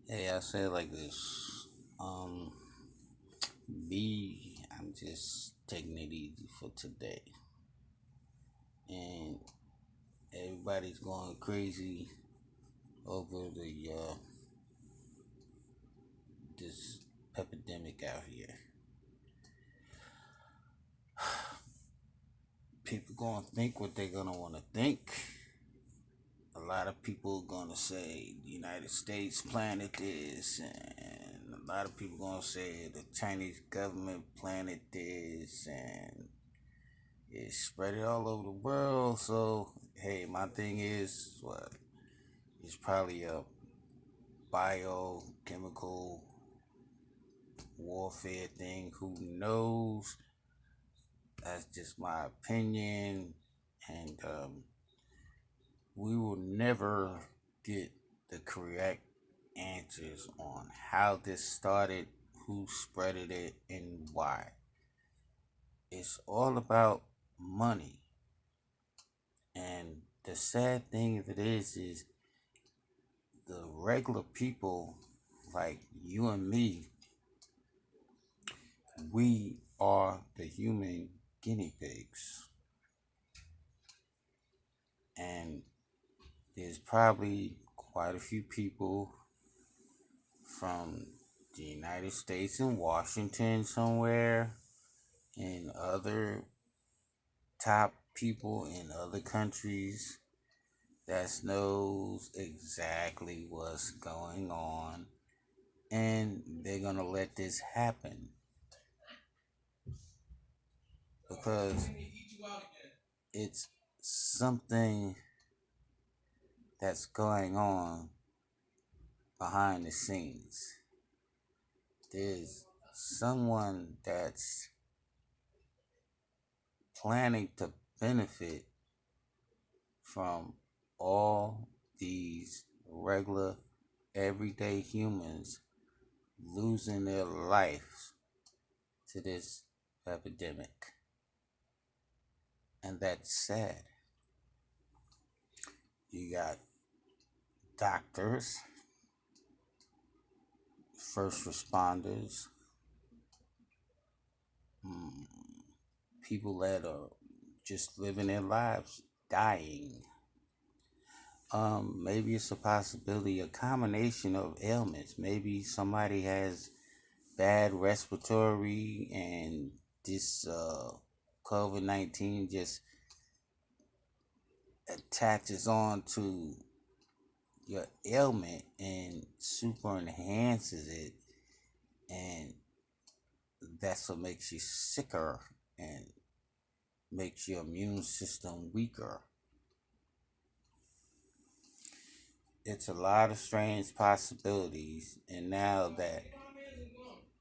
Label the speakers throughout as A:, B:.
A: Hey, I say it like this. Um, I'm just taking it easy for today, and everybody's going crazy over the this epidemic out here. People gonna think what they're gonna want to think. A lot of people gonna say the United States planted this, and a lot of people gonna say the Chinese government planted this, and it spread it all over the world. So hey, my thing is what? It's probably a biochemical warfare thing. Who knows? That's just my opinion, and we will never get the correct answers on how this started, who spreaded it, and why. It's all about money. And the sad thing of it is the regular people like you and me, we are the human guinea pigs. And there's probably quite a few people from the United States and Washington somewhere, and other top people in other countries that knows exactly what's going on, and they're gonna let this happen because it's something that's going on behind the scenes. There's someone that's planning to benefit from all these regular, everyday humans losing their lives to this epidemic. And that's sad. You got doctors, first responders, mm, people that are just living their lives dying. Maybe it's a possibility, a combination of ailments. Maybe somebody has bad respiratory, and this COVID 19 just attaches on to your ailment and super enhances it, and that's what makes you sicker and makes your immune system weaker. It's a lot of strange possibilities, and now that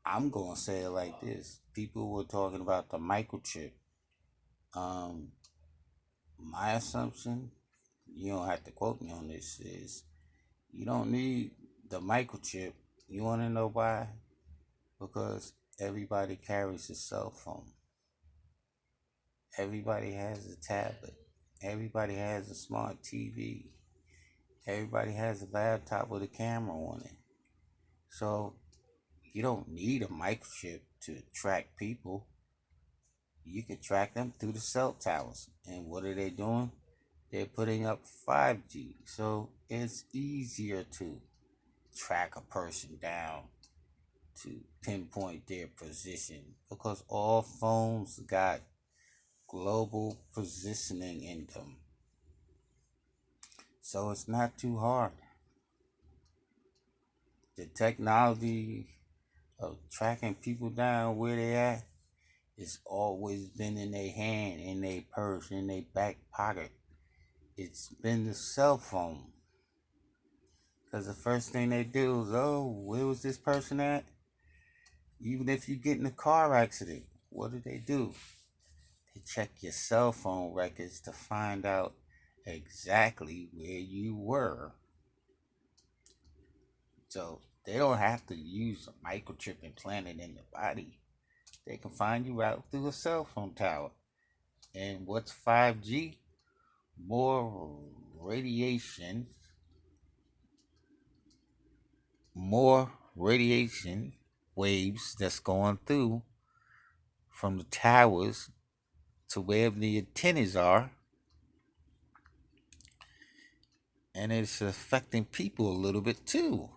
A: I'm gonna say it like this, people were talking about the microchip. Um, my assumption, you don't have to quote me on this, is you don't need the microchip. You want to know why? Because everybody carries a cell phone. Everybody has a tablet. Everybody has a smart TV. Everybody has a laptop with a camera on it. So you don't need a microchip to track people. You can track them through the cell towers. And what are they doing? They're putting up 5G. So it's easier to track a person down, to pinpoint their position, because all phones got global positioning in them. So it's not too hard. The technology of tracking people down where they at, it's always been in their hand, in their purse, in their back pocket. It's been the cell phone. Because the first thing they do is, oh, where was this person at? Even if you get in a car accident, what do? They check your cell phone records to find out exactly where you were. So they don't have to use a microchip implanted in your body. They can find you out through a cell phone tower. And what's 5G? More radiation more radiation waves that's going through from the towers to wherever the antennas are, and it's affecting people a little bit too.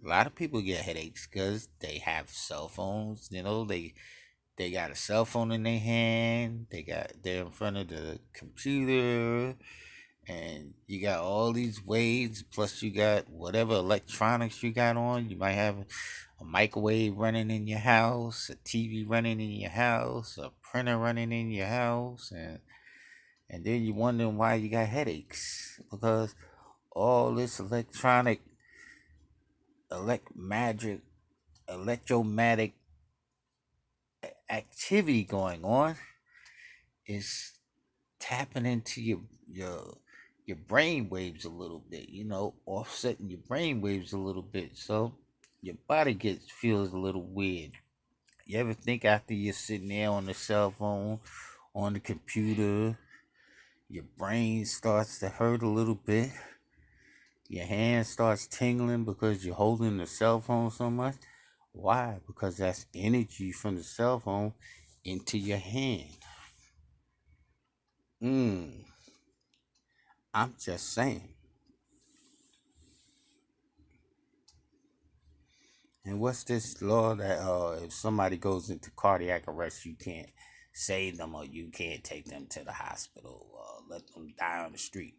A: A lot of people get headaches because they have cell phones. They got a cell phone in their hand. They're in front of the computer, and you got all these waves. Plus, you got whatever electronics you got on. You might have a microwave running in your house, a TV running in your house, a printer running in your house, and then you wondering why you got headaches because all this elect magic, electromagnetic activity going on is tapping into your brain waves a little bit, offsetting your brain waves a little bit. So your body feels a little weird. You ever think after you're sitting there on the cell phone, on the computer, your brain starts to hurt a little bit? Your hand starts tingling because you're holding the cell phone so much. Why? Because that's energy from the cell phone into your hand. Mm, I'm just saying. And what's this law that if somebody goes into cardiac arrest, you can't save them or you can't take them to the hospital or let them die on the street?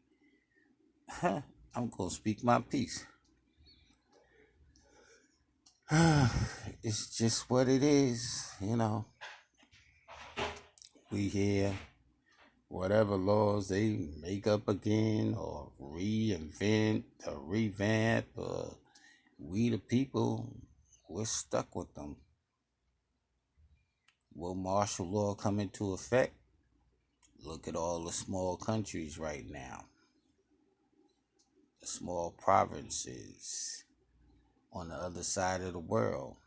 A: I'm gonna speak my piece. It's just what it is. We hear whatever laws they make up again or reinvent or revamp. We the people, we're stuck with them. Will martial law come into effect? Look at all the small countries right now, the small provinces on the other side of the world.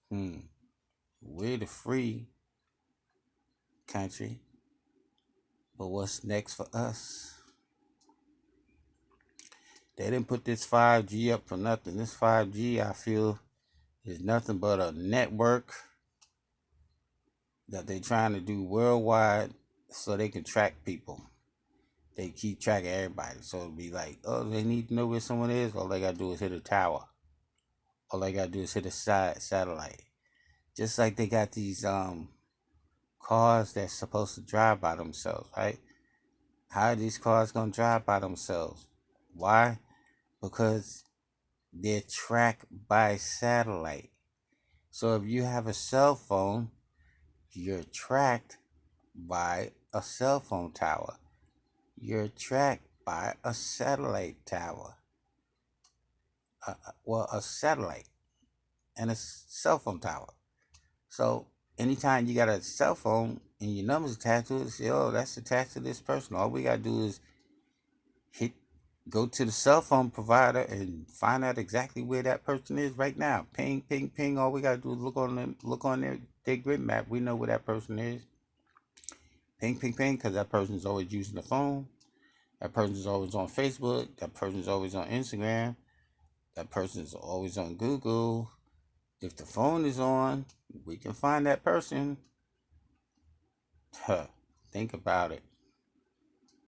A: Hmm. We're the free country, but what's next for us? They didn't put this 5G up for nothing. This 5G, I feel, is nothing but a network that they're trying to do worldwide so they can track people. They keep track of everybody. So it'll be like, oh, they need to know where someone is. All they gotta do is hit a tower. All they gotta do is hit a satellite. Just like they got these cars that's supposed to drive by themselves, right? How are these cars gonna drive by themselves? Why? Because they're tracked by satellite. So if you have a cell phone, you're tracked by a cell phone tower. You're tracked by a satellite tower. Well, a satellite and a cell phone tower. So anytime you got a cell phone and your number's attached to it, say, oh, that's attached to this person. All we gotta do is hit go to the cell phone provider and find out exactly where that person is right now. Ping, ping, ping. All we gotta do is look on their grid map. We know where that person is. Ping, ping, ping, because that person's always using the phone. That person's always on Facebook. That person's always on Instagram. That person's always on Google. If the phone is on, we can find that person. Huh. Think about it.